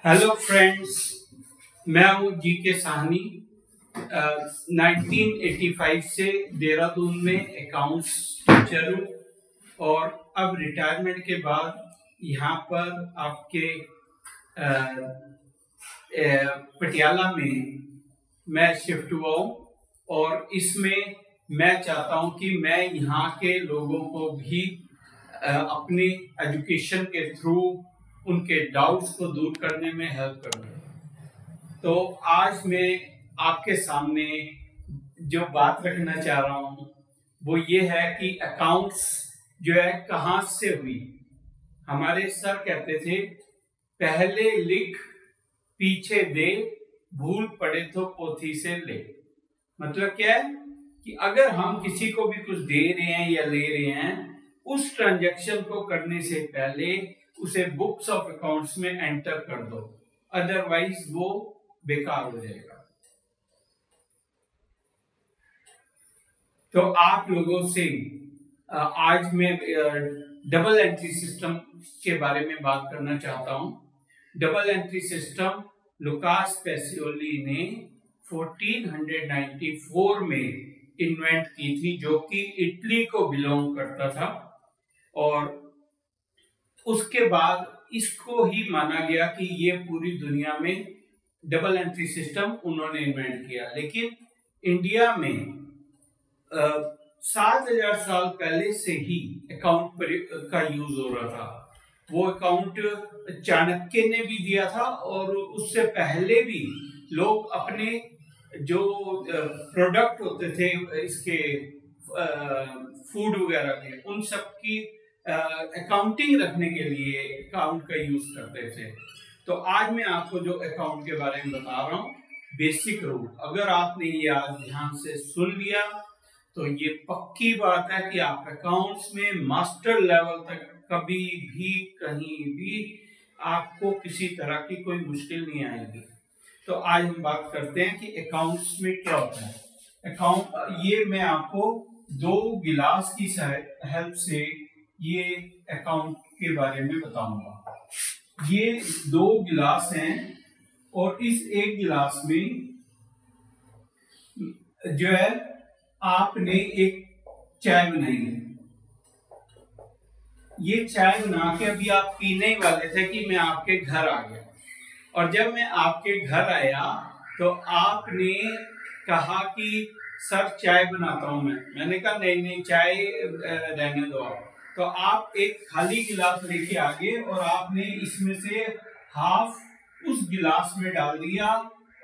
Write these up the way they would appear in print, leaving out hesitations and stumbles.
Hello friends, मैं हूं जी के साहनी। 1985 से देहरादून में अकाउंट्स टीचर हूं और अब रिटायरमेंट के बाद यहाँ पर आपके पटियाला में मैं शिफ्ट हुआ हूँ और इसमें मैं चाहता हूँ कि मैं यहाँ के लोगों को भी अपनी एजुकेशन के थ्रू उनके डाउट्स को दूर करने में हेल्प करूँ। तो आज मैं आपके सामने जो बात रखना चाह रहा हूँ वो ये है कि अकाउंट्स जो है कहाँ से हुई। हमारे सर कहते थे पहले लिख पीछे दे, भूल पड़े तो पोथी से ले। मतलब क्या है कि अगर हम किसी को भी कुछ दे रहे हैं या ले रहे हैं, उस ट्रांजैक्शन को करने से पहले उसे बुक्स ऑफ अकाउंट्स में एंटर कर दो, अदरवाइज वो बेकार हो जाएगा। तो आप लोगों से आज मैं डबल एंट्री सिस्टम के बारे में बात करना चाहता हूं। Double entry system Lucas Pacioli ने 1494 में इन्वेंट की थी, जो कि इटली को बिलोंग करता था और उसके बाद इसको ही माना गया कि ये पूरी दुनिया में डबल एंट्री सिस्टम उन्होंने इन्वेंट किया। लेकिन इंडिया में 7000 साल पहले से ही अकाउंट का यूज हो रहा था। वो अकाउंट चाणक्य ने भी दिया था और उससे पहले भी लोग अपने जो प्रोडक्ट होते थे इसके फूड वगैरह के, उन सब की अकाउंटिंग रखने के लिए अकाउंट का यूज करते थे। तो आज मैं आपको जो अकाउंट के बारे में बता रहा हूँ, बेसिक रूल, अगर आपने ये आज ध्यान से सुन लिया तो ये पक्की बात है कि आप अकाउंट्स में मास्टर लेवल तक कभी भी कहीं भी आपको किसी तरह की कोई मुश्किल नहीं आएगी। तो आज हम बात करते हैं कि अकाउंट्स में क्या होता है। अकाउंट, ये मैं आपको 2 गिलास की हेल्प से ये अकाउंट के बारे में बताऊंगा। ये 2 गिलास हैं और इस एक गिलास में जो है आपने एक चाय बनाई है। ये चाय बना के अभी आप पीने ही वाले थे कि मैं आपके घर आ गया, और जब मैं आपके घर आया तो आपने कहा कि सर चाय बनाता हूं मैंने कहा नहीं नहीं चाय रहने दो आप। तो आप एक खाली गिलास लेके आ गए और आपने इसमें से हाफ उस गिलास में डाल दिया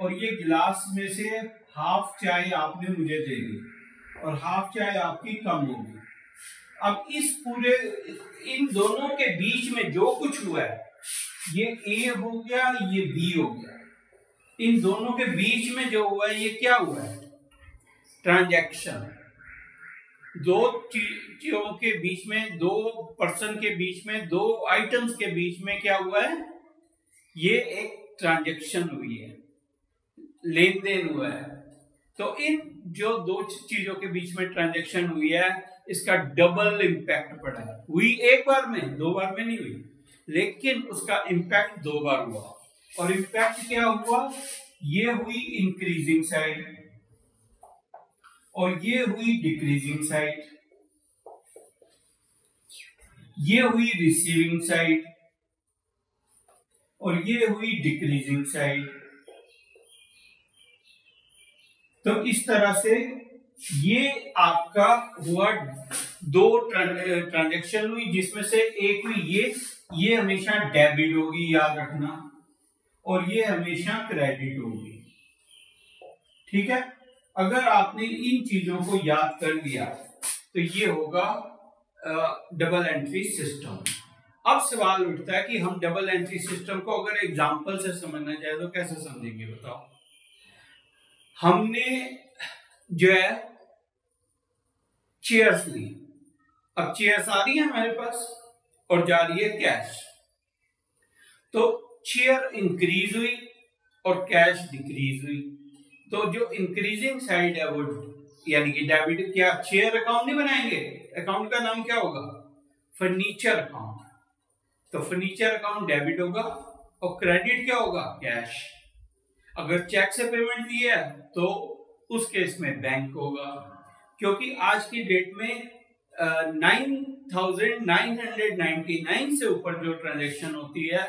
और ये गिलास में से हाफ चाय आपने मुझे दे दी और हाफ चाय आपकी कम होगी। अब इस पूरे इन दोनों के बीच में जो कुछ हुआ है, ये ए हो गया, ये बी हो गया। इन दोनों के बीच में जो हुआ है ये क्या हुआ है? ट्रांजैक्शन। 2 चीजों के बीच में, 2 पर्सन के बीच में, 2 आइटम्स के बीच में क्या हुआ है? ये एक ट्रांजैक्शन हुई है, लेन देन हुआ है। तो इन जो 2 चीजों के बीच में ट्रांजैक्शन हुई है, इसका डबल इंपैक्ट पड़ा है। हुई एक बार में, 2 बार में नहीं हुई, लेकिन उसका इंपैक्ट 2 बार हुआ। और इंपैक्ट क्या हुआ? ये हुई इंक्रीजिंग साइड और ये हुई डिक्रीजिंग साइड, ये हुई रिसीविंग साइड और ये हुई डिक्रीजिंग साइड। तो इस तरह से ये आपका हुआ 2 ट्रांजैक्शन हुई, जिसमें से एक हुई ये हमेशा डेबिट होगी, याद रखना, और ये हमेशा क्रेडिट होगी। ठीक है, अगर आपने इन चीजों को याद कर लिया तो ये होगा डबल एंट्री सिस्टम। अब सवाल उठता है कि हम डबल एंट्री सिस्टम को अगर एग्जांपल से समझना चाहे तो कैसे समझेंगे, बताओ। हमने जो है चेयर्स ली, अब चेयर्स आ रही है हमारे पास और जा रही है कैश। तो चेयर इंक्रीज हुई और कैश डिक्रीज हुई। तो जो इंक्रीजिंग साइड है वो यानी कि डेबिट, क्या चेयर अकाउंट नहीं बनाएंगे? अकाउंट का नाम क्या होगा? Furniture account. तो फर्नीचर अकाउंट डेबिट होगा और क्रेडिट क्या होगा? कैश। अगर चेक से पेमेंट दी है तो उस केस में बैंक होगा, क्योंकि आज की डेट में 9,999 से ऊपर जो ट्रांजैक्शन होती है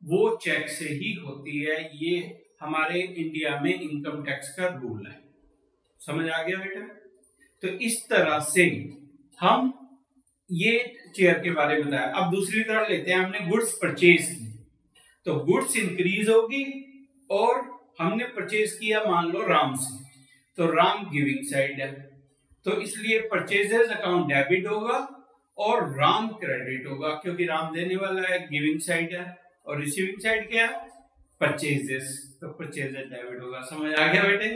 वो चेक से ही होती है। ये हमारे इंडिया में इनकम टैक्स का रूल है। समझ आ गया बेटा? तो इस तरह से हम ये चेयर के बारे में बताया। अब दूसरी तरह लेते हैं, हमने गुड्स परचेज की, तो गुड्स इंक्रीज होगी और हमने परचेज किया मान लो राम से, तो राम गिविंग साइड है, तो इसलिए परचेजेस अकाउंट डेबिट होगा और राम क्रेडिट होगा, क्योंकि राम देने वाला है, गिविंग साइड है, और रिसीविंग साइड क्या है? परचेजेस, तो परचेजेस डेबिट होगा। समझ आ गया बेटे?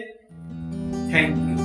Thank you.